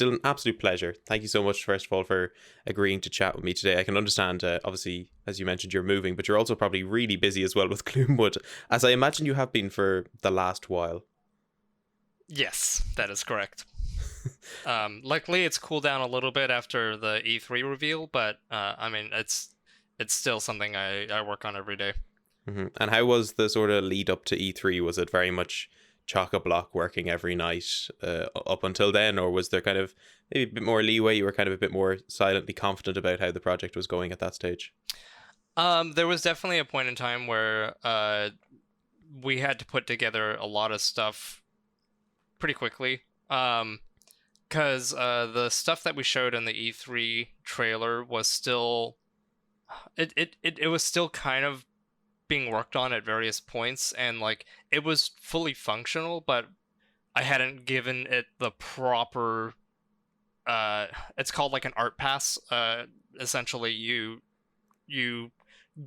Dylan, absolute pleasure. Thank you so much, first of all, for agreeing to chat with me today. I can understand, obviously, as you mentioned, you're moving, but you're also probably really busy as well with Gloomwood, as I imagine you have been for the last while. Yes, that is correct. Luckily, it's cooled down a little bit after the E3 reveal, but I mean, it's still something I work on every day. And how was the sort of lead up to E3? Was it very much chock-a-block working every night up until then, or was there kind of maybe a bit more leeway? You were kind of a bit more silently confident about how the project was going at that stage? There was definitely a point in time where we had to put together a lot of stuff pretty quickly. Because the stuff that we showed in the E3 trailer was still it was still kind of being worked on at various points, and like it was fully functional, but I hadn't given it the proper it's called like an art pass. Essentially you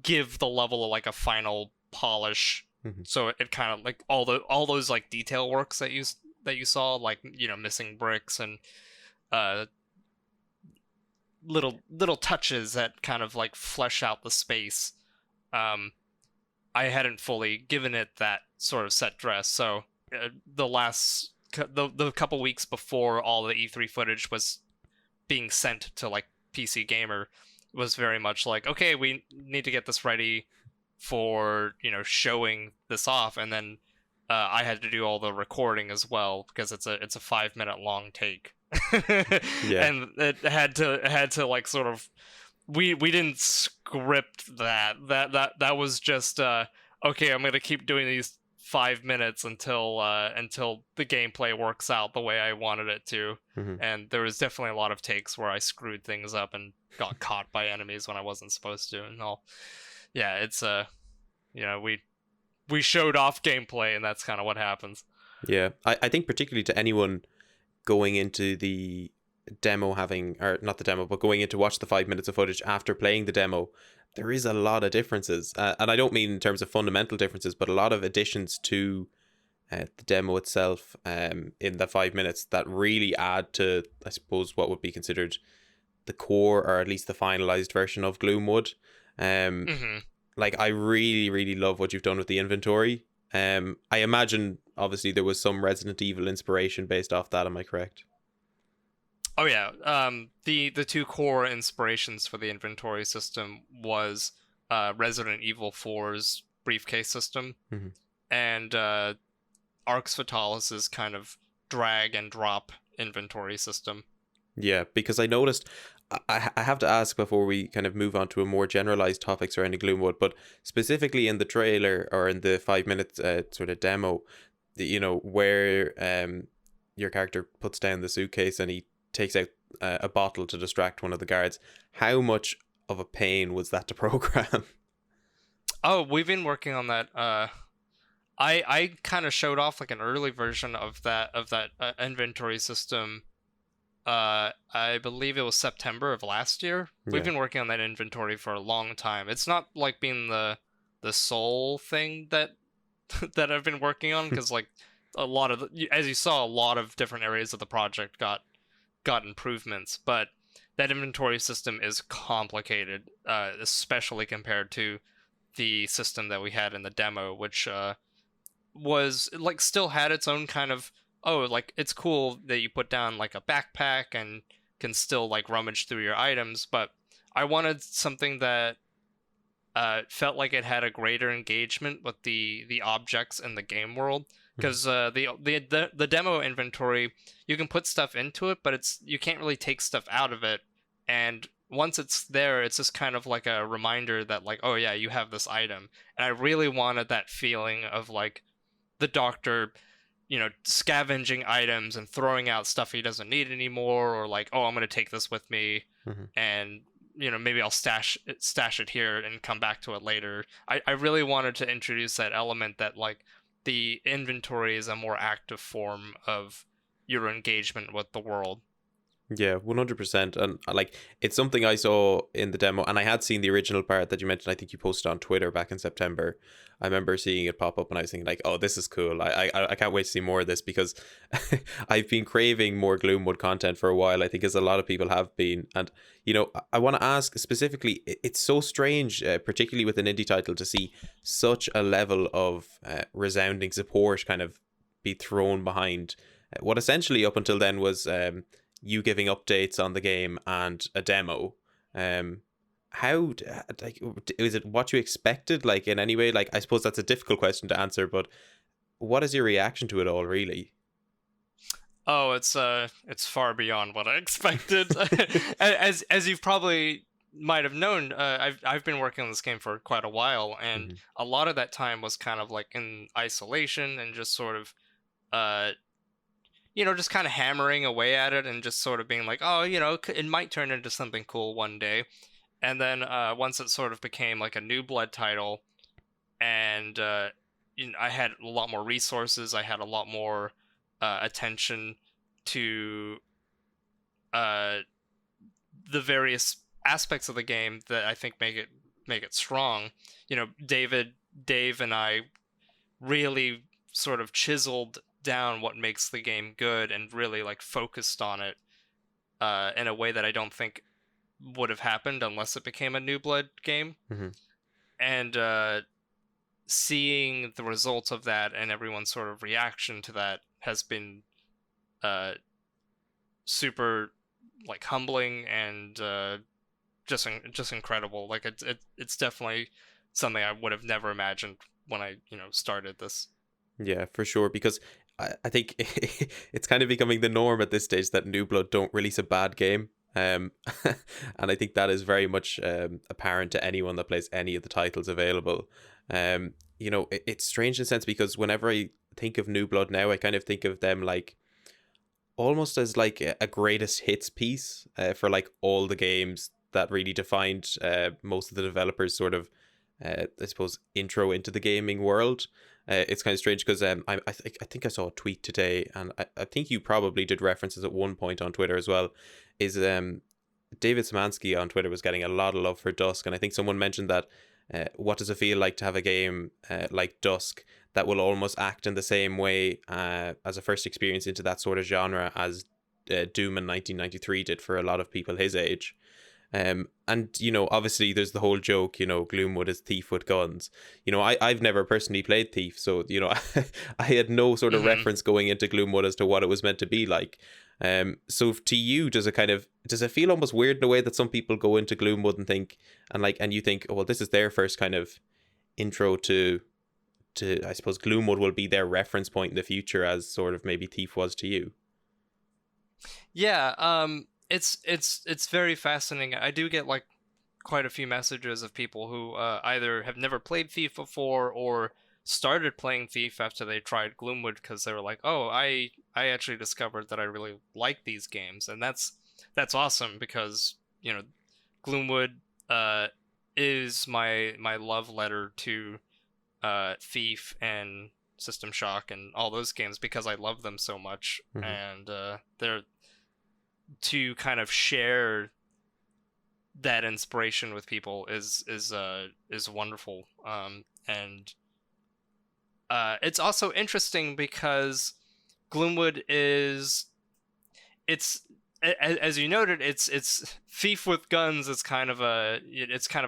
give the level of like a final polish, so it kind of like all those like detail works that you saw, like, you know, missing bricks and uh little touches that kind of like flesh out the space. um I hadn't fully given it that sort of set dress, so the couple weeks before all the E3 footage was being sent to like PC Gamer was very much like, okay, we need to get this ready for, you know, showing this off, and then I had to do all the recording as well because it's a 5 minute long take, Yeah. and it had to like sort of we didn't script that was just okay, I'm gonna keep doing these 5 minutes until the gameplay works out the way I wanted it to. And there was definitely a lot of takes where I screwed things up and got caught by enemies when I wasn't supposed to and all. Yeah, it's you know, we showed off gameplay, and that's kind of what happens. Yeah, I think particularly to anyone going into the demo, having, or not the demo, but going in to watch the 5 minutes of footage after playing the demo, there is a lot of differences. And I don't mean in terms of fundamental differences, but a lot of additions to the demo itself in the 5 minutes that really add to, I suppose, what would be considered the core, or at least the finalized version of Gloomwood. Like, I really, really love what you've done with the inventory. I imagine, obviously, there was some Resident Evil inspiration based off that. Am I correct? Oh yeah, the two core inspirations for the inventory system was Resident Evil 4's briefcase system and Arx Fatalis's kind of drag and drop inventory system. Yeah, because I noticed, I have to ask before we kind of move on to a more generalized topic surrounding Gloomwood, but specifically in the trailer or in the 5 minute sort of demo, you know, where your character puts down the suitcase and he takes out a bottle to distract one of the guards. How much of a pain was that to program? Oh, we've been working on that. I kind of showed off like an early version of that inventory system. I believe it was September of last year. We've been working on that inventory for a long time. It's not like being the sole thing that that I've been working on, because like a lot of as you saw, a lot of different areas of the project got improvements, but that inventory system is complicated, especially compared to the system that we had in the demo, which was like still had its own kind of, oh, like it's cool that you put down like a backpack and can still like rummage through your items, but I wanted something that felt like it had a greater engagement with the objects in the game world, because the demo inventory, you can put stuff into it, but you can't really take stuff out of it, and once it's there, it's just kind of like a reminder that like, oh yeah, you have this item. And I really wanted that feeling of like the doctor, you know, scavenging items and throwing out stuff he doesn't need anymore, or like, oh, I'm gonna take this with me, and you know, maybe I'll stash it here and come back to it later. I really wanted to introduce that element that like the inventory is a more active form of your engagement with the world. Yeah, 100%. And like, it's something I saw in the demo, and I had seen the original part that you mentioned. I think you posted on Twitter back in September. I remember seeing it pop up, and I was thinking, like, oh, this is cool. I can't wait to see more of this, because I've been craving more Gloomwood content for a while. I think as a lot of people have been. And, I want to ask specifically, it's so strange, particularly with an indie title, to see such a level of resounding support kind of be thrown behind what essentially up until then was you giving updates on the game and a demo. Um, like, is it what you expected? Like, in any way? Like, I suppose that's a difficult question to answer, but what is your reaction to it all, really? Oh, it's far beyond what I expected. As you've probably might have known, I've been working on this game for quite a while, and Hmm. a lot of that time was kind of like in isolation and just sort of uh just kind of hammering away at it and just sort of being like, oh, it might turn into something cool one day. And then once it sort of became like a New Blood title, and I had a lot more resources, I had a lot more attention to uh, the various aspects of the game that I think make it strong. Dave and I really sort of chiseled down what makes the game good and really like focused on it in a way that I don't think would have happened unless it became a New Blood game. Hmm. And seeing the results of that and everyone's sort of reaction to that has been uh, super like humbling and just incredible. Like it's definitely something I would have never imagined when I started this. Yeah, for sure. Because I think it's kind of becoming the norm at this stage that New Blood don't release a bad game. And I think that is very much apparent to anyone that plays any of the titles available. It's strange in a sense, because whenever I think of New Blood now, I kind of think of them like almost as like a greatest hits piece for like all the games that really defined most of the developers' sort of, I suppose, intro into the gaming world. It's kind of strange because I think I saw a tweet today, and I think you probably did references at one point on Twitter as well. Is David Szymanski on Twitter was getting a lot of love for Dusk, and I think someone mentioned that what does it feel like to have a game like Dusk that will almost act in the same way as a first experience into that sort of genre as Doom in 1993 did for a lot of people his age. And obviously there's the whole joke, Gloomwood is Thief with guns. I've never personally played Thief, so I had no sort of Hmm. reference going into Gloomwood as to what it was meant to be like. So to you, does it feel almost weird in a way that some people go into Gloomwood and think, and you think, oh well, this is their first kind of intro to I suppose Gloomwood will be their reference point in the future, as sort of maybe Thief was to you. Yeah, it's very fascinating. I do get like quite a few messages of people who either have never played Thief before or started playing Thief after they tried Gloomwood because they were like, "Oh, I actually discovered that I really like these games," and that's awesome because Gloomwood uh, is my love letter to Thief and System Shock and all those games because I love them so much, Hmm. and they're to kind of share that inspiration with people is wonderful. And it's also interesting because Gloomwood is it's as you noted, it's Thief with guns is kind of a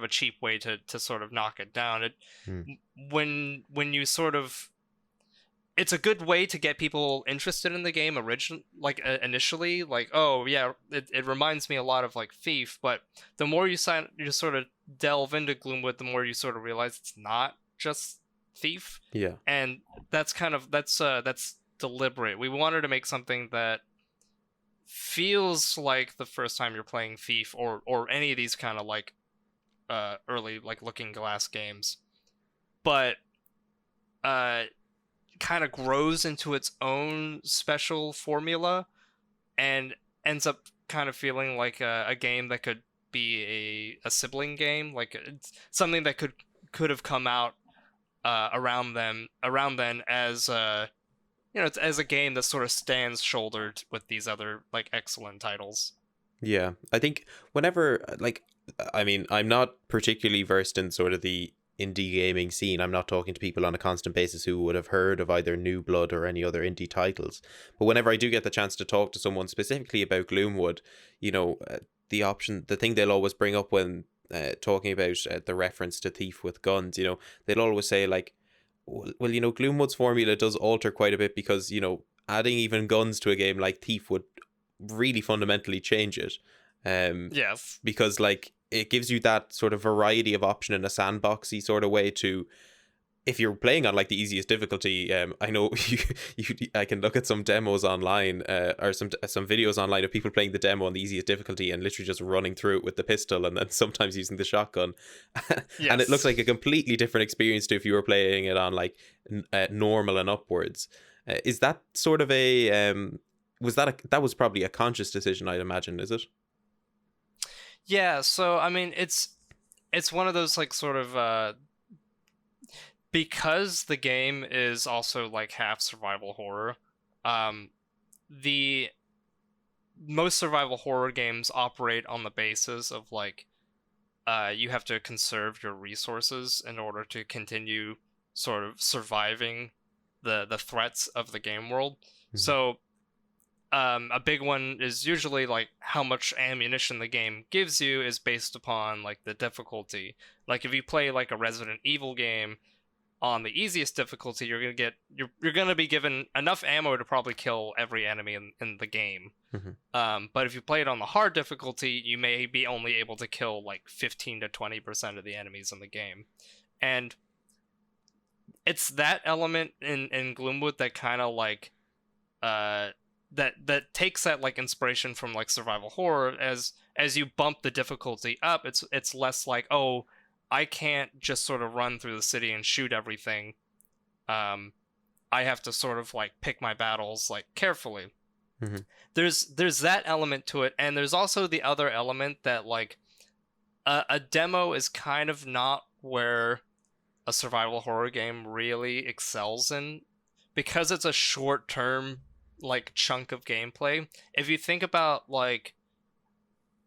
cheap way to sort of knock it down. It Mm. when you sort of it's a good way to get people interested in the game initially, like, oh yeah, it reminds me a lot of like Thief, but the more you sort of delve into Gloomwood, the more you sort of realize it's not just Thief. Yeah. And that's deliberate. We wanted to make something that feels like the first time you're playing Thief or any of these kind of like early like Looking Glass games, but uh kind of grows into its own special formula and ends up kind of feeling like a game that could be a sibling game, like it's something that could have come out around then as it's as a game that sort of stands shouldered with these other like excellent titles. Yeah, I think whenever, like, I mean, I'm not particularly versed in sort of the indie gaming scene. I'm not talking to people on a constant basis who would have heard of either New Blood or any other indie titles. But whenever I do get the chance to talk to someone specifically about Gloomwood, the thing they'll always bring up when talking about the reference to Thief with guns, they'll always say, like, well, Gloomwood's formula does alter quite a bit because, adding even guns to a game like Thief would really fundamentally change it. Yes. Because, like, it gives you that sort of variety of option in a sandboxy sort of way to, if you're playing on like the easiest difficulty, I know I can look at some demos online, or some videos online of people playing the demo on the easiest difficulty and literally just running through it with the pistol and then sometimes using the shotgun. Yes. And it looks like a completely different experience to if you were playing it on like normal and upwards. Is that sort of that was probably a conscious decision, I'd imagine, is it? Yeah, so I mean it's one of those like sort of because the game is also like half survival horror. The most survival horror games operate on the basis of like you have to conserve your resources in order to continue sort of surviving the threats of the game world. Mm-hmm. So a big one is usually like how much ammunition the game gives you is based upon like the difficulty. Like if you play like a Resident Evil game on the easiest difficulty, you're gonna be given enough ammo to probably kill every enemy in the game. Mm-hmm. But if you play it on the hard difficulty, you may be only able to kill like 15 to 20% of the enemies in the game. And it's that element in Gloomwood that kind of like that takes that like inspiration from like survival horror. As you bump the difficulty up, it's less like, oh, I can't just sort of run through the city and shoot everything. I have to sort of like pick my battles like carefully. Mm-hmm. There's that element to it, and there's also the other element that like a demo is kind of not where a survival horror game really excels in, because it's a short-term like chunk of gameplay. If you think about like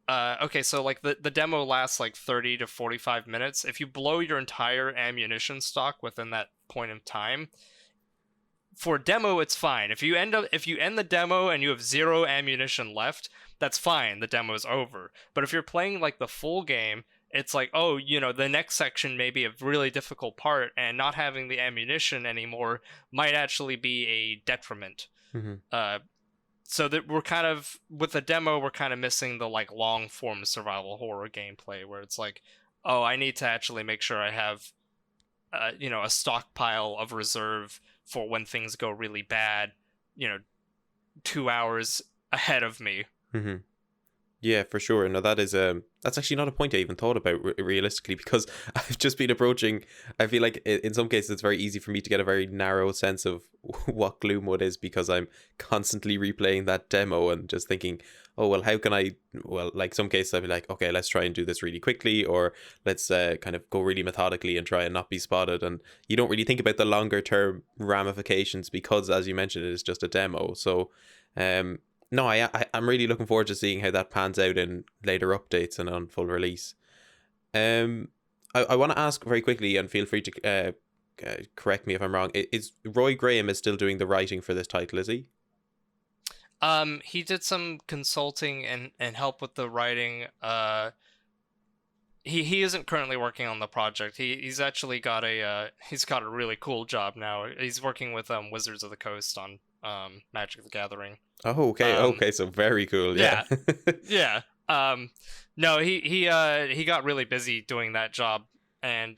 okay, so like the demo lasts like 30 to 45 minutes. If you blow your entire ammunition stock within that point in time, for a demo it's fine. If you end the demo and you have 0 ammunition left, that's fine. The demo is over. But if you're playing like the full game, it's like, oh, the next section may be a really difficult part, and not having the ammunition anymore might actually be a detriment. Mm-hmm. So that we're kind of, with the demo, we're kind of missing the like long form survival horror gameplay where it's like, oh, I need to actually make sure I have, a stockpile of reserve for when things go really bad, 2 hours ahead of me. Mm-hmm. Yeah, for sure. No, that's actually not a point I even thought about realistically, because I've just been approaching, I feel like in some cases it's very easy for me to get a very narrow sense of what Gloomwood is, because I'm constantly replaying that demo and just thinking, oh, well, how can like some cases I'd be like, okay, let's try and do this really quickly, or let's kind of go really methodically and try and not be spotted. And you don't really think about the longer term ramifications because, as you mentioned, it is just a demo. So, no, I'm really looking forward to seeing how that pans out in later updates and on full release. I want to ask very quickly, and feel free to correct me if I'm wrong. Is Roy Graham is still doing the writing for this title, is he? He did some consulting and help with the writing. He isn't currently working on the project. He's actually got a really cool job now. He's working with Wizards of the Coast on Magic the Gathering. Oh, okay. Okay, so very cool. Yeah. Yeah. No, he got really busy doing that job, and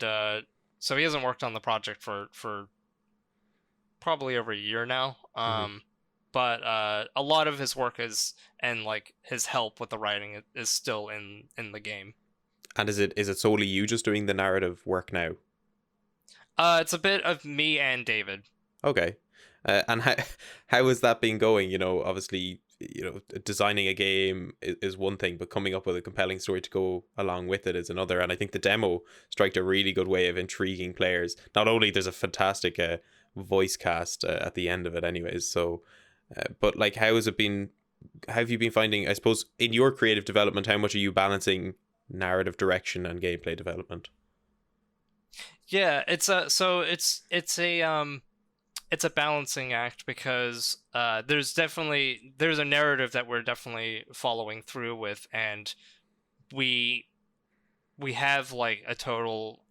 so he hasn't worked on the project for probably over a year now. Mm-hmm. But a lot of his work and like his help with the writing is still in the game. And is it solely you just doing the narrative work now? It's a bit of me and David. Okay. And how has that been going? Obviously, designing a game is one thing, but coming up with a compelling story to go along with it is another. And I think the demo struck a really good way of intriguing players. Not only there's a fantastic voice cast at the end of it anyways. So but like, how has it been, how have you been finding, I suppose, in your creative development, how much are you balancing narrative direction and gameplay development? Yeah, it's a balancing act because there's a narrative that we're definitely following through with, and we we have like a total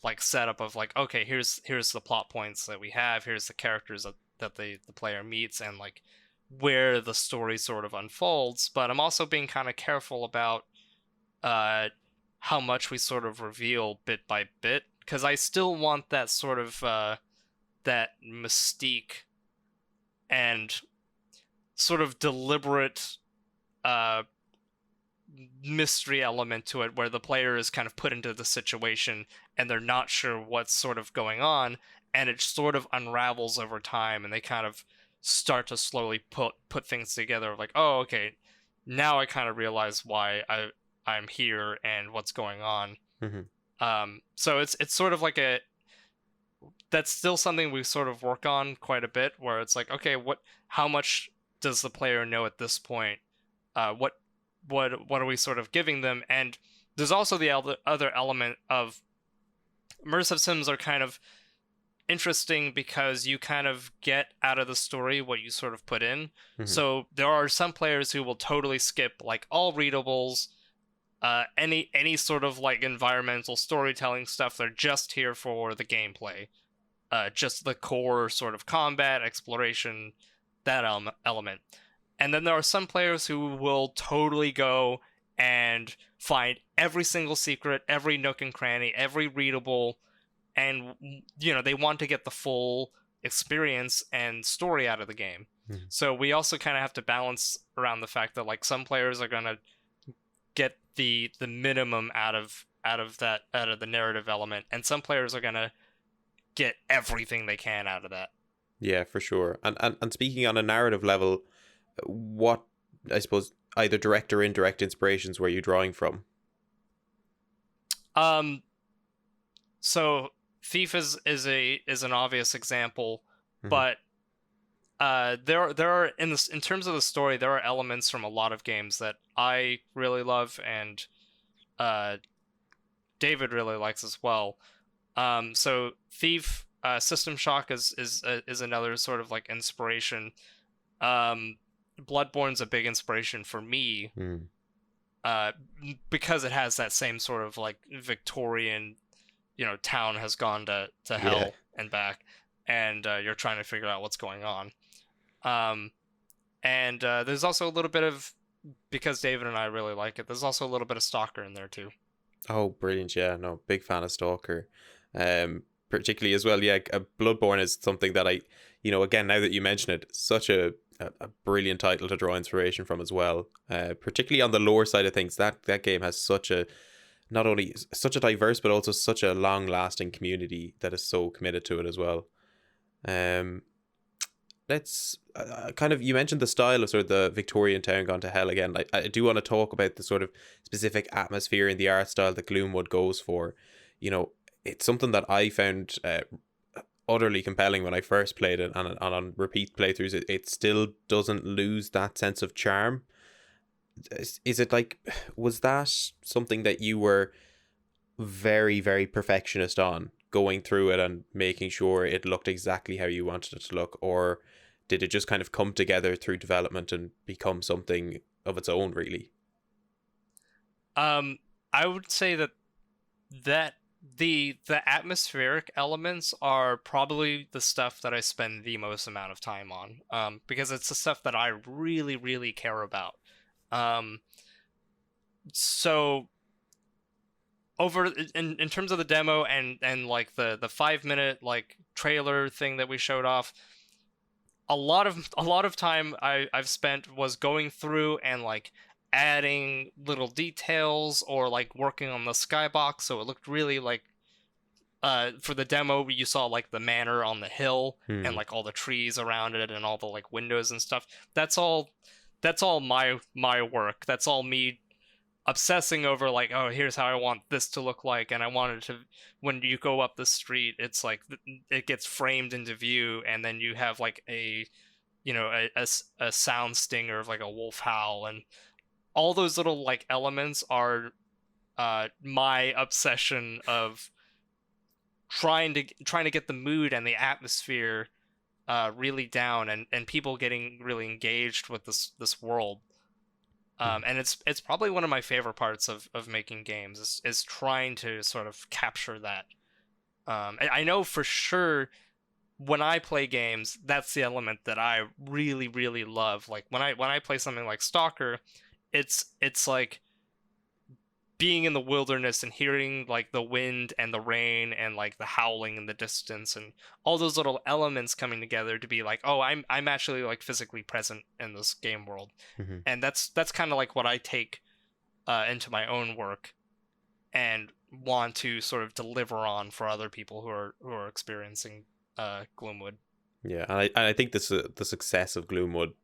like setup of like, okay, here's the plot points that we have, here's the characters that the player meets, and like where the story sort of unfolds. But I'm also being kind of careful about uh how much we sort of reveal bit by bit, because I still want that sort of that mystique and sort of deliberate uh mystery element to it, where the player is kind of put into the situation and they're not sure what's sort of going on, and it sort of unravels over time, and they kind of start to slowly put things together, like, oh, okay, now I kind of realize why I'm here and what's going on. Mm-hmm. So it's sort of like a that's still something we sort of work on quite a bit, where it's like, okay, how much does the player know at this point? What are we sort of giving them? And there's also the other element of immersive sims are kind of interesting because you kind of get out of the story what you sort of put in. Mm-hmm. So there are some players who will totally skip like all readables, any sort of like environmental storytelling stuff. They're just here for the gameplay, just the core sort of combat exploration, that element. And then there are some players who will totally go and find every single secret, every nook and cranny, every readable, and they want to get the full experience and story out of the game. Mm-hmm. So we also kind of have to balance around the fact that like some players are going to get the minimum out of the narrative element, and some players are going to get everything they can out of that. Yeah, for sure. And speaking on a narrative level, what, I suppose, either direct or indirect inspirations were you drawing from? So Thief is an obvious example, Mm-hmm. but there are in terms of the story, there are elements from a lot of games that I really love, and David really likes as well. So Thief, System Shock is another sort of like inspiration. Bloodborne's a big inspiration for me, Mm. because it has that same sort of like Victorian, town has gone to hell Yeah. and back, and you're trying to figure out what's going on. And there's also a little bit of, because David and I really like it, there's also a little bit of Stalker in there too. Oh, brilliant. Yeah, no, big fan of Stalker. Particularly as well, yeah, Bloodborne is something that I, again, now that you mention it, such a brilliant title to draw inspiration from as well. Particularly on the lore side of things, that game has such a, not only such a diverse, but also such a long-lasting community that is so committed to it as well. Let's kind of, you mentioned the style of sort of the Victorian town gone to hell again. I do want to talk about the sort of specific atmosphere and the art style that Gloomwood goes for. It's something that I found utterly compelling when I first played it, and on repeat playthroughs, it still doesn't lose that sense of charm. Is it like, was that something that you were very, very perfectionist on, going through it and making sure it looked exactly how you wanted it to look, or did it just kind of come together through development and become something of its own, really? I would say that the atmospheric elements are probably the stuff that I spend the most amount of time on, because it's the stuff that I really, really care about. So over in terms of the demo and like the 5 minute like trailer thing that we showed off, a lot of time I've spent was going through and like adding little details, or like working on the skybox so it looked really like, for the demo you saw like the manor on the hill and like all the trees around it and all the like windows and stuff. That's all my work. That's all me obsessing over like, oh, here's how I want this to look like, and I wanted to, when you go up the street, it's like it gets framed into view, and then you have like a, a sound stinger of like a wolf howl, and all those little like elements are my obsession of trying to get the mood and the atmosphere really down, and people getting really engaged with this world. And it's probably one of my favorite parts of making games is trying to sort of capture that. I know for sure when I play games, that's the element that I really, really love. Like when I play something like Stalker, it's like being in the wilderness and hearing like the wind and the rain and like the howling in the distance and all those little elements coming together to be like, oh, I'm actually like physically present in this game world. Mm-hmm. And that's kind of like what I take into my own work and want to sort of deliver on for other people who are experiencing Gloomwood. Yeah, and I think the success of Gloomwood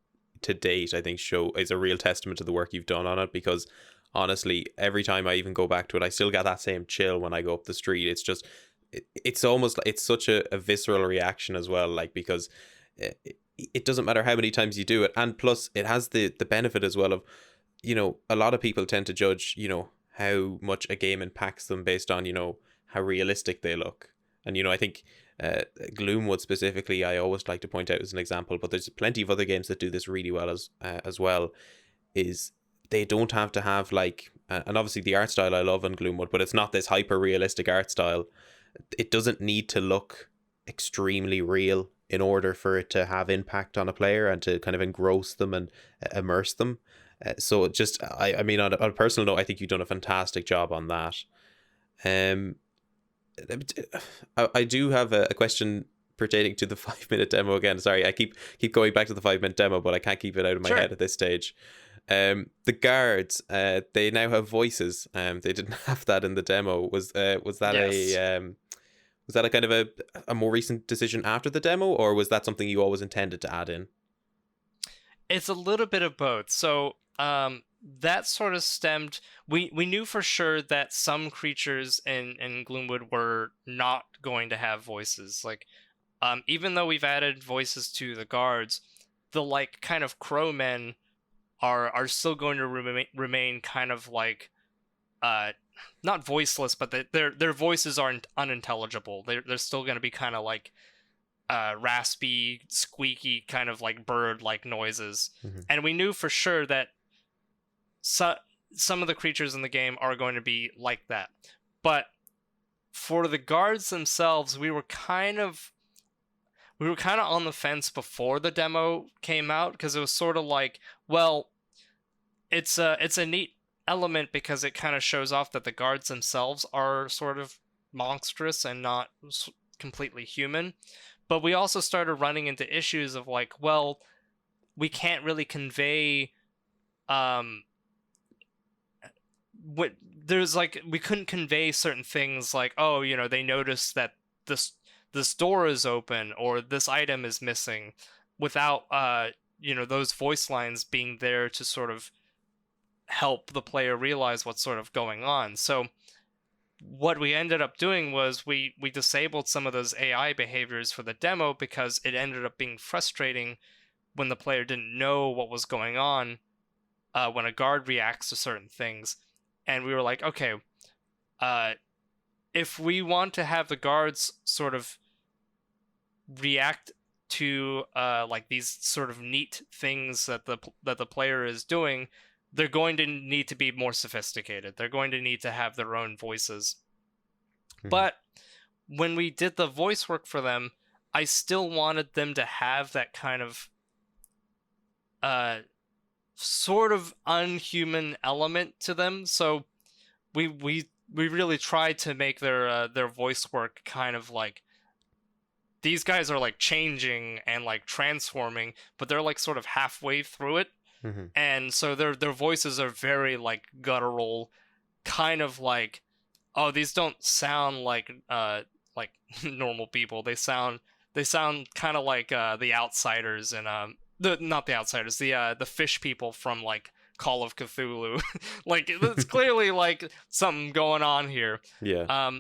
to date, I think, is a real testament to the work you've done on it, because honestly, every time I even go back to it, I still get that same chill when I go up the street. It's just, it's almost like it's such a visceral reaction as well, like, because it doesn't matter how many times you do it, and plus it has the benefit as well of, a lot of people tend to judge, how much a game impacts them based on, how realistic they look. And, I think Gloomwood specifically, I always like to point out as an example, but there's plenty of other games that do this really well as well, is they don't have to have like, and obviously the art style I love in Gloomwood, but it's not this hyper realistic art style. It doesn't need to look extremely real in order for it to have impact on a player and to kind of engross them and immerse them. So just, I mean, on a personal note, I think you've done a fantastic job on that. I do have a question pertaining to the 5-minute demo again. Sorry, I keep going back to the 5-minute demo, but I can't keep it out of my head at this stage. The guards, they now have voices. They didn't have that in the demo. Was that Yes. was that a kind of a more recent decision after the demo, or was that something you always intended to add in? It's a little bit of both. So that sort of stemmed. We knew for sure that some creatures in Gloomwood were not going to have voices. Like even though we've added voices to the guards, the like kind of crowmen are still going to remain kind of like not voiceless, but their voices aren't unintelligible. They're still going to be kind of like raspy, squeaky, kind of like bird-like noises. Mm-hmm. And we knew for sure that some of the creatures in the game are going to be like that. But for the guards themselves, we were kind of on the fence before the demo came out, because it was sort of like, well, it's a neat element because it kind of shows off that the guards themselves are sort of monstrous and not completely human. But we also started running into issues of like, well, we can't really convey what there's like, we couldn't convey certain things like, oh, they noticed that this door is open or this item is missing, without those voice lines being there to sort of help the player realize what's sort of going on. So what we ended up doing was we disabled some of those AI behaviors for the demo, because it ended up being frustrating when the player didn't know what was going on when a guard reacts to certain things. And we were like, okay, if we want to have the guards sort of react to like these sort of neat things that the player is doing, they're going to need to be more sophisticated. They're going to need to have their own voices. Mm-hmm. But when we did the voice work for them, I still wanted them to have that kind of sort of unhuman element to them. So we really tried to make their voice work kind of like, these guys are like changing and like transforming, but they're like sort of halfway through it. Mm-hmm. And so their voices are very like guttural, kind of like, oh, these don't sound like normal people. They sound kind of like the outsiders and not the outsiders, the fish people from like Call of Cthulhu. Like it's clearly like something going on here. Yeah.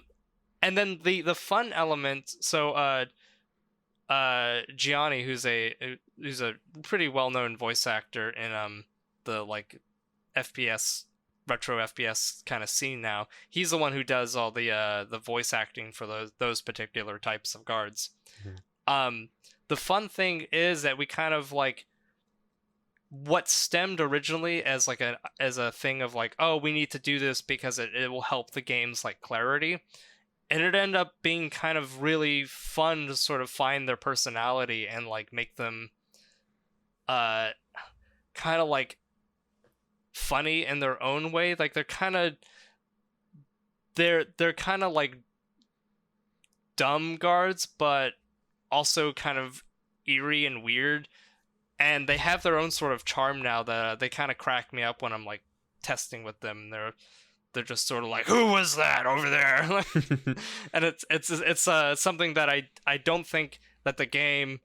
And then the fun element. So Gianni, who's a pretty well known voice actor in the like FPS retro FPS kind of scene now. He's the one who does all the voice acting for those particular types of guards. Mhm. The fun thing is that we kind of like what stemmed originally as like a thing of like, oh, we need to do this because it will help the game's like clarity. And it ended up being kind of really fun to sort of find their personality and like make them kind of like funny in their own way. Like they're kind of like dumb guards, but also kind of eerie and weird. And they have their own sort of charm now that they kind of crack me up when I'm like testing with them. They're just sort of like, who was that over there? And it's something that I don't think that the game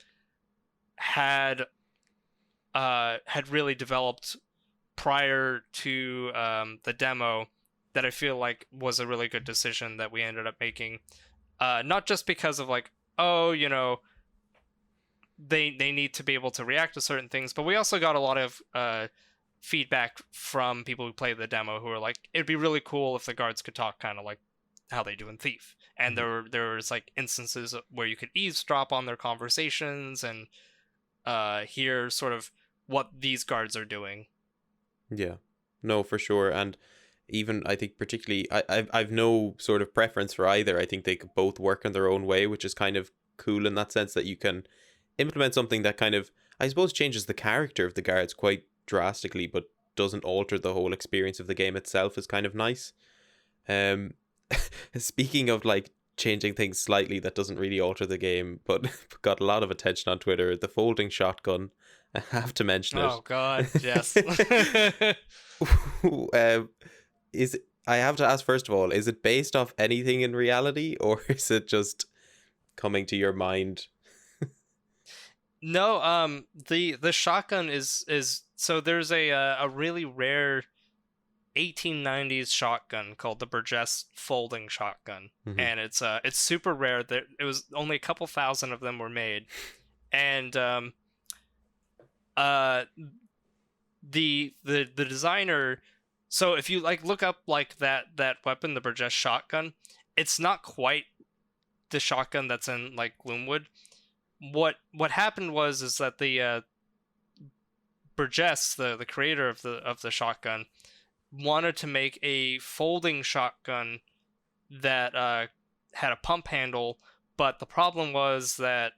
had really developed prior to the demo, that I feel like was a really good decision that we ended up making. Not just because of like, oh, you know, they need to be able to react to certain things, but we also got a lot of feedback from people who played the demo who were like, it'd be really cool if the guards could talk kind of like how they do in Thief. And there was like instances where you could eavesdrop on their conversations and hear sort of what these guards are doing. Yeah, no, for sure. And even I think particularly I've no sort of preference for either. I think they could both work in their own way, which is kind of cool in that sense, that you can implement something that kind of, I suppose, changes the character of the guards quite drastically, but doesn't alter the whole experience of the game itself, is kind of nice. Speaking of like changing things slightly that doesn't really alter the game, but got a lot of attention on Twitter, the folding shotgun. I have to mention it. Oh God, yes. Is I have to ask first of all, is it based off anything in reality, or is it just coming to your mind? No, the shotgun is so there's a really rare 1890s shotgun called the Burgess folding shotgun, and it's super rare. That it was only a couple thousand of them were made, and the designer. So if you like look up like that weapon, the Burgess shotgun, it's not quite the shotgun that's in like Gloomwood. What happened is that the Burgess, the creator of the shotgun, wanted to make a folding shotgun that had a pump handle, but the problem was that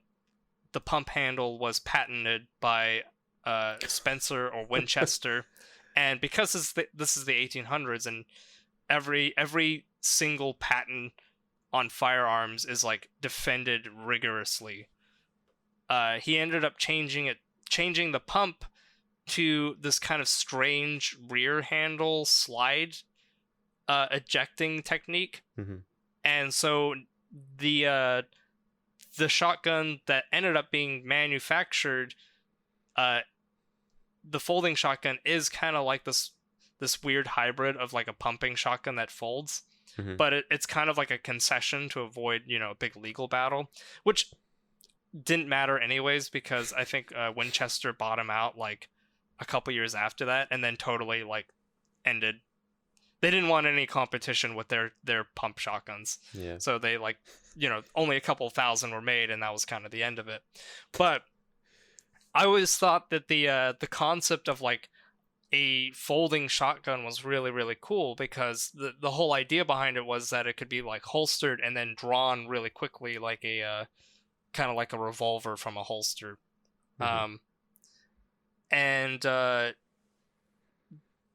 the pump handle was patented by Spencer or Winchester, and because this is the 1800s, and every single patent on firearms is like defended rigorously. He ended up changing the pump to this kind of strange rear handle slide ejecting technique. And so the shotgun that ended up being manufactured, the folding shotgun, is kind of like this weird hybrid of like a pumping shotgun that folds, but it's kind of like a concession to avoid, you know, a big legal battle, which didn't matter anyways, because I think Winchester bought him out like a couple years after that, and then totally like ended. They didn't want any competition with their pump shotguns. Yeah. So they like, you know, only a couple thousand were made, and that was kind of the end of it. But I always thought that the concept of like a folding shotgun was really, really cool, because the whole idea behind it was that it could be like holstered and then drawn really quickly, like a kind of like a revolver from a holster. And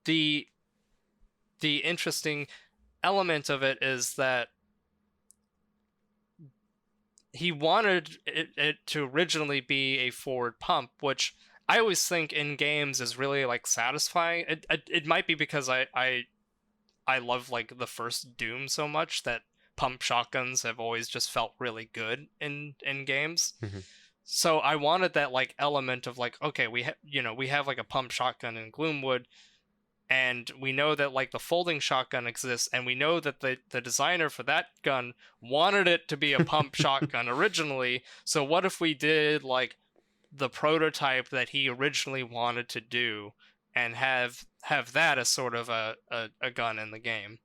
the interesting element of it is that he wanted it to originally be a forward pump, which I always think in games is really like satisfying. It might be because I love like the first Doom so much that pump shotguns have always just felt really good in games. So I wanted that like element of like, okay, we have like a pump shotgun in Gloomwood, and we know that like the folding shotgun exists, and we know that the designer for that gun wanted it to be a pump shotgun originally. So what if we did like the prototype that he originally wanted to do, and have that as sort of a gun in the game?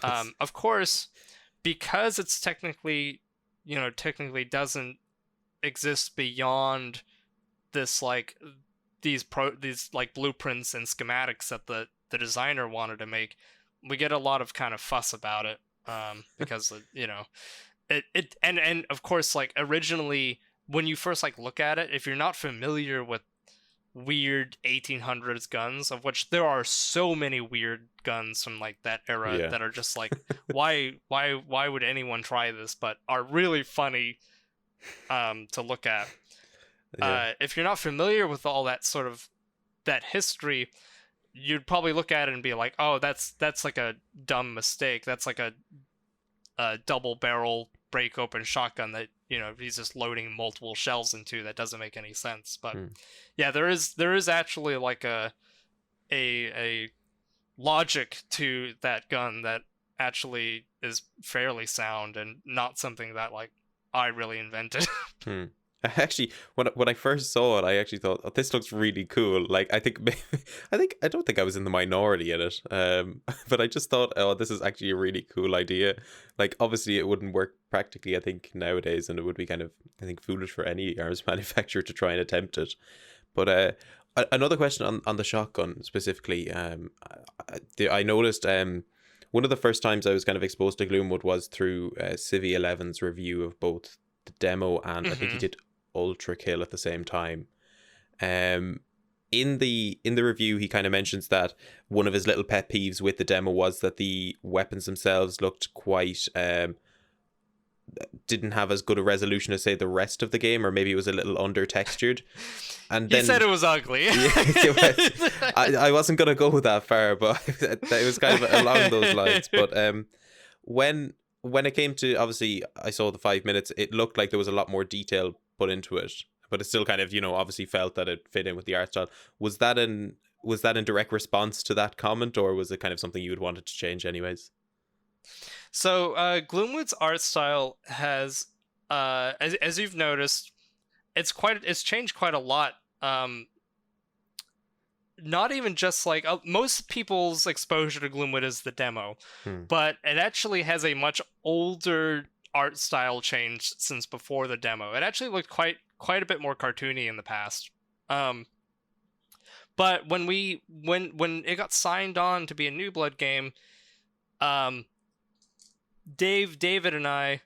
Of course, because it's technically doesn't exist beyond this like these like blueprints and schematics that the designer wanted to make, we get a lot of kind of fuss about it, because and of course, like originally when you first like look at it, if you're not familiar with weird 1800s guns, of which there are so many weird guns from like that era that are just like why would anyone try this, but are really funny to look at. If you're not familiar with all that sort of that history, you'd probably look at it and be like, oh, that's like a dumb mistake. That's like a double barrel break open shotgun that he's just loading multiple shells into. That doesn't make any sense. But yeah, there is actually like a logic to that gun that actually is fairly sound, and not something that like I really invented. Actually, when I first saw it, I actually thought, oh, this looks really cool. Like, I don't think I was in the minority in it. But I just thought, oh, this is actually a really cool idea. Like, obviously, it wouldn't work practically, I think, nowadays, and it would be kind of, I think, foolish for any arms manufacturer to try and attempt it. But another question on the shotgun specifically. I noticed one of the first times I was kind of exposed to Gloomwood was through Civi 11's review of both the demo and I think he did Ultra Kill at the same time. In the review, he kind of mentions that one of his little pet peeves with the demo was that the weapons themselves looked quite didn't have as good a resolution as say the rest of the game, or maybe it was a little under textured. And then he said it was ugly. I wasn't gonna go that far, but it was kind of along those lines. But when it came to, obviously I saw the 5 minutes, it looked like there was a lot more detail put into it, but it still kind of obviously felt that it fit in with the art style. Was that in direct response to that comment, or was it kind of something you would wanted to change anyways? So Gloomwood's art style has as you've noticed, it's changed quite a lot. Not even just like most people's exposure to Gloomwood is the demo, but it actually has a much older art style change since before the demo. It actually looked quite a bit more cartoony in the past. But when it got signed on to be a New Blood game, David and I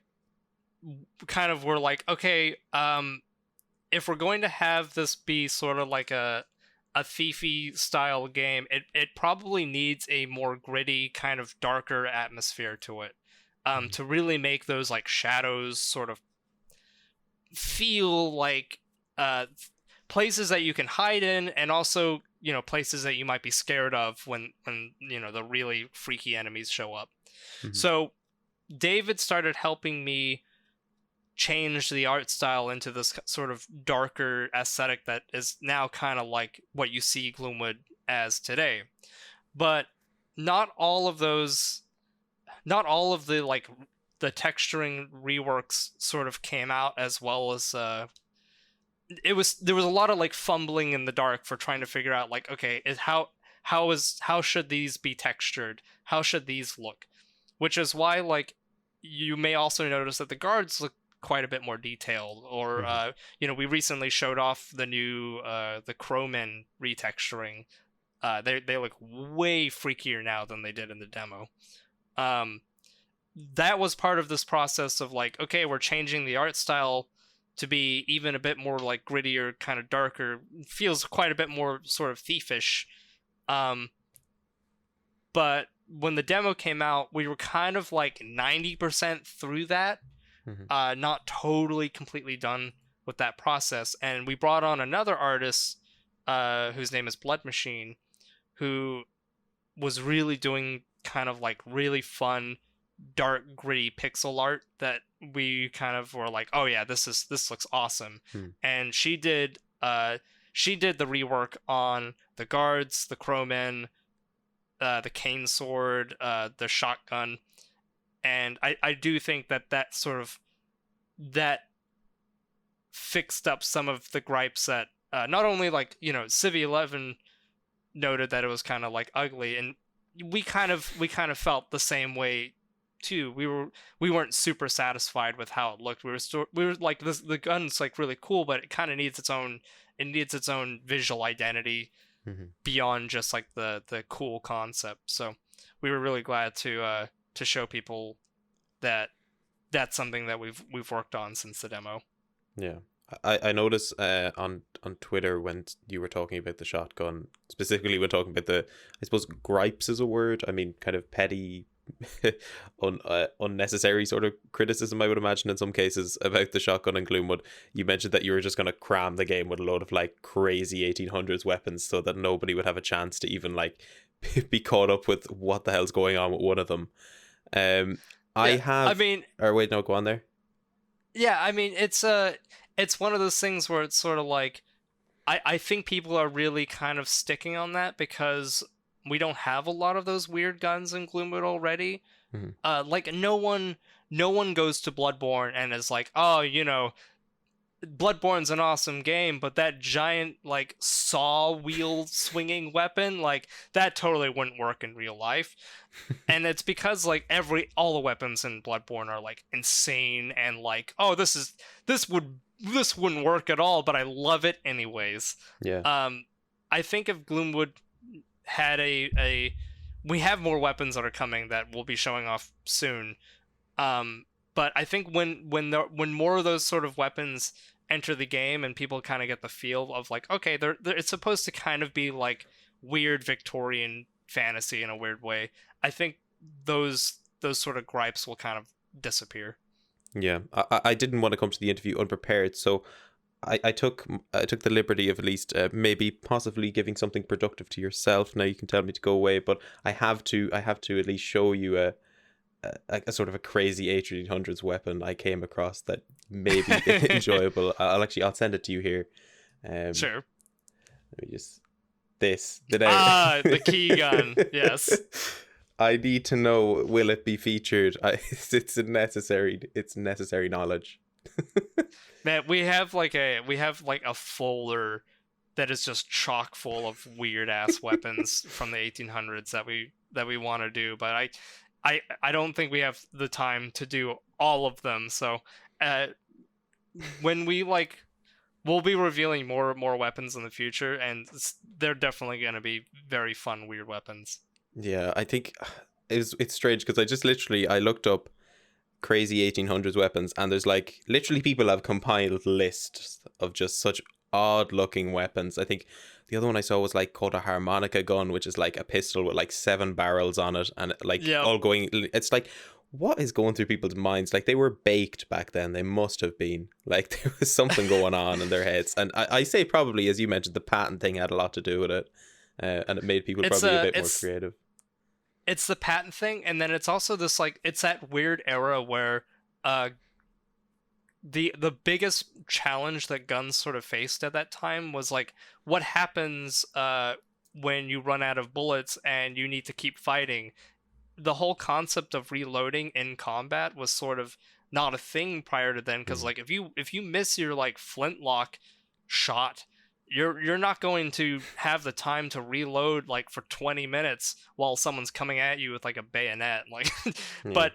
kind of were like, okay, if we're going to have this be sort of like a thiefy style game, it probably needs a more gritty, kind of darker atmosphere to it, to really make those like shadows sort of feel like places that you can hide in, and also places that you might be scared of when the really freaky enemies show up. So David started helping me change the art style into this sort of darker aesthetic that is now kind of like what you see Gloomwood as today. But not all of the like the texturing reworks sort of came out as well as there was a lot of like fumbling in the dark for trying to figure out like, okay, how should these be textured? How should these look? Which is why, like, you may also notice that the guards look quite a bit more detailed. Or, we recently showed off the new the Crowmen retexturing. They look way freakier now than they did in the demo. That was part of this process of like, okay, we're changing the art style to be even a bit more like grittier, kind of darker. Feels quite a bit more sort of thiefish. But when the demo came out, we were kind of like 90% through that, not totally completely done with that process. And we brought on another artist whose name is Blood Machine, who was really doing kind of like really fun, dark, gritty pixel art that we kind of were like, oh yeah, this looks awesome. And she did the rework on the guards, the Crowmen, the cane sword, the shotgun, and I do think that sort of that fixed up some of the gripes that not only like Civ 11 noted that it was kind of like ugly, and we kind of felt the same way too. We weren't super satisfied with how it looked. We were like the gun's like really cool, but it kind of needs its own visual identity Mhm. beyond just like the cool concept. So we were really glad to show people that that's something that we've worked on since the demo. Yeah. I noticed on Twitter when you were talking about the shotgun, specifically when talking about I suppose gripes is a word. I mean, kind of petty, unnecessary sort of criticism, I would imagine, in some cases about the shotgun and Gloomwood. You mentioned that you were just going to cram the game with a load of like crazy 1800s weapons so that nobody would have a chance to even like be caught up with what the hell's going on with one of them. I Yeah, have. I mean, Or wait, no, go on there. yeah, I mean, it's one of those things where it's sort of like I think people are really kind of sticking on that because we don't have a lot of those weird guns in Gloomwood already. Mhm. Like no one goes to Bloodborne and is like, oh, Bloodborne's an awesome game, but that giant like saw wheel swinging weapon, like that totally wouldn't work in real life. And it's because like all the weapons in Bloodborne are like insane and like, oh, this wouldn't work at all, but I love it anyways. Yeah. I think if Gloomwood had we have more weapons that are coming that we'll be showing off soon. But I think when more of those sort of weapons enter the game and people kind of get the feel of like, okay, it's supposed to kind of be like weird Victorian fantasy in a weird way. I think those sort of gripes will kind of disappear. Yeah, I didn't want to come to the interview unprepared, so I took the liberty of at least maybe possibly giving something productive to yourself. Now you can tell me to go away, but I have to at least show you a sort of a crazy 1800s weapon I came across that may be enjoyable. I'll send it to you here. Sure. Let me just this The key gun. Yes. I need to know, will it be featured? It's necessary knowledge. Man, we have like a folder that is just chock full of weird ass weapons from the 1800s that we want to do, but I don't think we have the time to do all of them. So when we'll be revealing more weapons in the future, and they're definitely going to be very fun weird weapons. Yeah, I think it's strange because I looked up crazy 1800s weapons, and there's like literally people have compiled lists of just such odd looking weapons. I think the other one I saw was like called a harmonica gun, which is like a pistol with like 7 barrels on it, and like all going. It's like, what is going through people's minds? Like, they were baked back then. They must have been. Like, there was something going on in their heads. And I say probably, as you mentioned, the patent thing had a lot to do with it, and it made people probably a bit more creative. It's the patent thing, and then it's also this like it's that weird era where the biggest challenge that guns sort of faced at that time was like, what happens when you run out of bullets and you need to keep fighting. The whole concept of reloading in combat was sort of not a thing prior to then, because like if you miss your like flintlock shot, you're not going to have the time to reload like for 20 minutes while someone's coming at you with like a bayonet, like but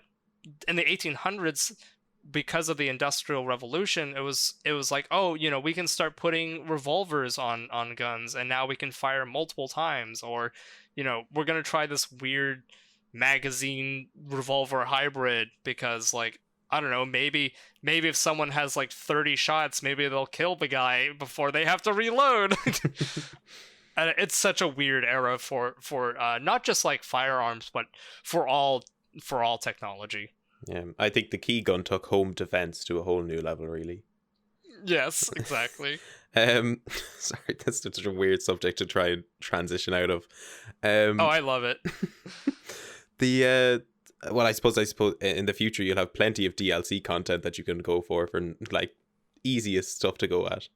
in the 1800s, because of the Industrial Revolution, it was like, oh, we can start putting revolvers on guns, and now we can fire multiple times, or we're going to try this weird magazine revolver hybrid because like, I don't know, maybe if someone has like 30 shots, maybe they'll kill the guy before they have to reload. And it's such a weird era for not just like firearms, but for all technology. Yeah, I think the key gun took home defense to a whole new level, really. Yes, exactly. Sorry, that's such a weird subject to try and transition out of. Oh, I love it. Well, I suppose in the future you'll have plenty of DLC content that you can go for like easiest stuff to go at.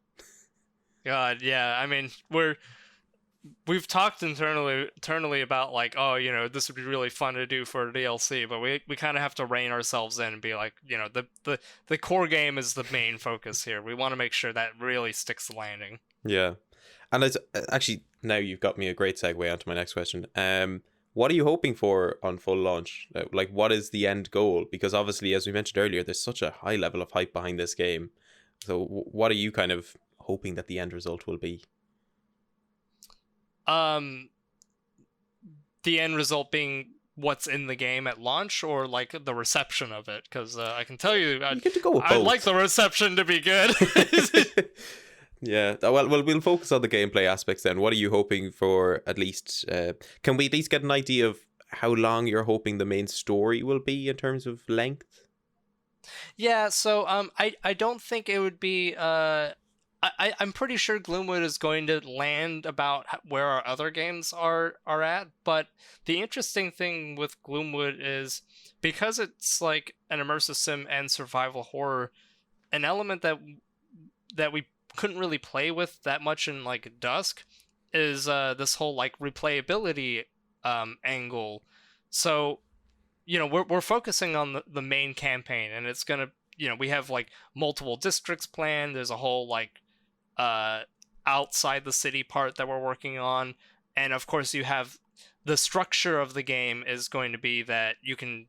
God, yeah. I mean, we've talked internally about like, oh, this would be really fun to do for a DLC, but we kind of have to rein ourselves in and be like, the core game is the main focus here. We want to make sure that really sticks the landing. Yeah. And it's actually, now you've got me a great segue onto my next question. What are you hoping for on full launch? Like, what is the end goal? Because obviously, as we mentioned earlier, there's such a high level of hype behind this game. So what are you kind of hoping that the end result will be? The end result being what's in the game at launch, or like the reception of it, because I can tell you, You get to go with I'd both. like the reception to be good. Yeah, well, we'll focus on the gameplay aspects then. What are you hoping for, at least? Can we at least get an idea of how long you're hoping the main story will be in terms of length? Yeah, so I don't think it would be I'm pretty sure Gloomwood is going to land about where our other games are at, but the interesting thing with Gloomwood is because it's like an immersive sim and survival horror, an element that we couldn't really play with that much in like Dusk is this whole like replayability angle. So we're focusing on the main campaign, and it's gonna we have like multiple districts planned. There's a whole like outside the city part that we're working on, and of course you have the structure of the game is going to be that you can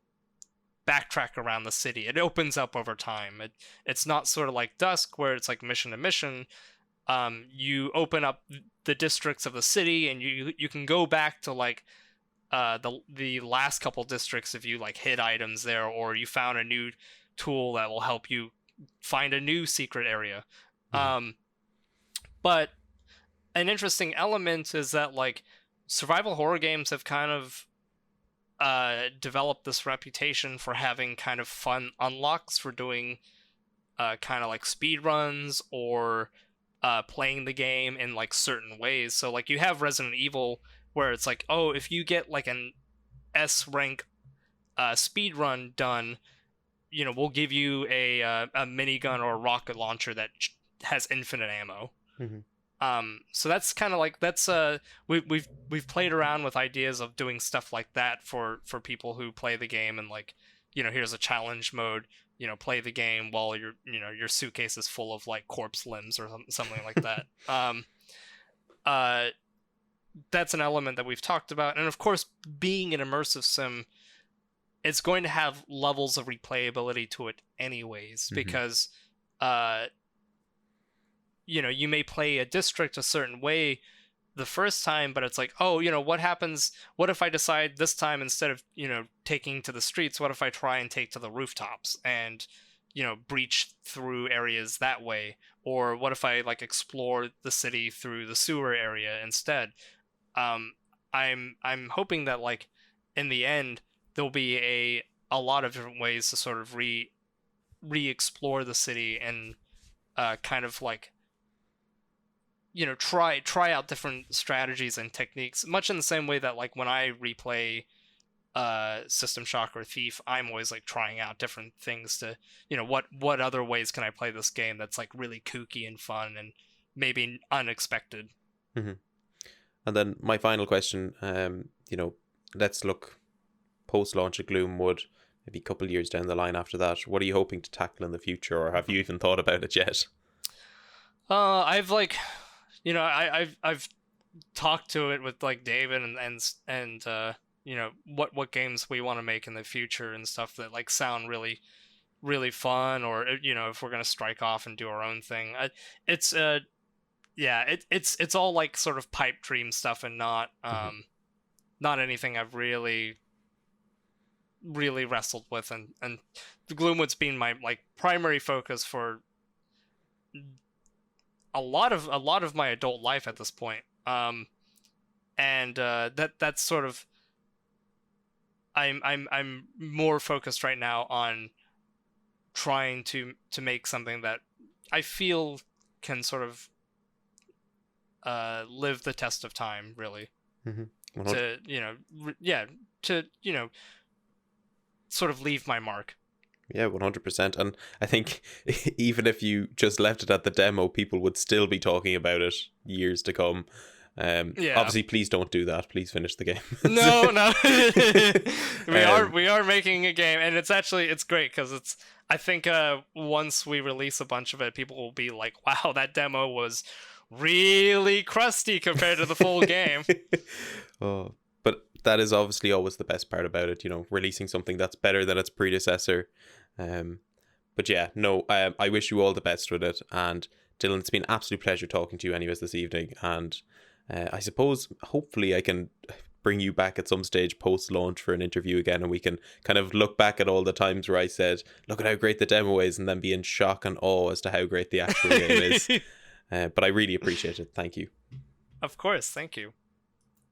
backtrack around the city. It opens up over time. It's not sort of like Dusk where it's like mission to mission. You open up the districts of the city, and you can go back to like the last couple districts if you like hid items there, or you found a new tool that will help you find a new secret area. Mm-hmm. But an interesting element is that like survival horror games have kind of developed this reputation for having kind of fun unlocks for doing kind of like speed runs or playing the game in like certain ways. So like you have Resident Evil where it's like, oh, if you get like an S rank speed run done, we'll give you a minigun or a rocket launcher that has infinite ammo. Mm-hmm. So that's kind of like we've played around with ideas of doing stuff like that for people who play the game, and like here's a challenge mode, play the game while your suitcase is full of like corpse limbs or something like that. That's an element that we've talked about, and of course, being an immersive sim, it's going to have levels of replayability to it anyways, because you may play a district a certain way the first time, but it's like, oh, what happens? What if I decide this time, instead of, taking to the streets, what if I try and take to the rooftops and, breach through areas that way? Or what if I like explore the city through the sewer area instead? I'm hoping that like in the end there'll be a lot of different ways to sort of re-explore the city and kind of like try out different strategies and techniques, much in the same way that like when I replay System Shock or Thief, I'm always like trying out different things to what other ways can I play this game that's like really kooky and fun and maybe unexpected. Mm-hmm. And then my final question, let's look post-launch at Gloomwood, maybe a couple of years down the line after that. What are you hoping to tackle in the future, or have you even thought about it yet? I've like, I've talked to it with like David and what games we want to make in the future and stuff that like sound really, really fun, or if we're gonna strike off and do our own thing. It's all like sort of pipe dream stuff, and not not anything I've really wrestled with, and the Gloomwood's been my like primary focus for a lot of my adult life at this point. And that's sort of I'm more focused right now on trying to make something that I feel can sort of live the test of time, really. Mm-hmm. To sort of leave my mark. Yeah, 100%. And I think even if you just left it at the demo, people would still be talking about it years to come. Yeah. Obviously, please don't do that. Please finish the game. No. we are making a game, and it's great because I think once we release a bunch of it, people will be like, wow, that demo was really crusty compared to the full game. Oh, but that is obviously always the best part about it, releasing something that's better than its predecessor. But yeah, no, I wish you all the best with it. And Dillon, it's been an absolute pleasure talking to you anyways this evening. And I suppose, hopefully I can bring you back at some stage post-launch for an interview again, and we can kind of look back at all the times where I said, look at how great the demo is, and then be in shock and awe as to how great the actual game is. But I really appreciate it. Thank you. Of course. Thank you.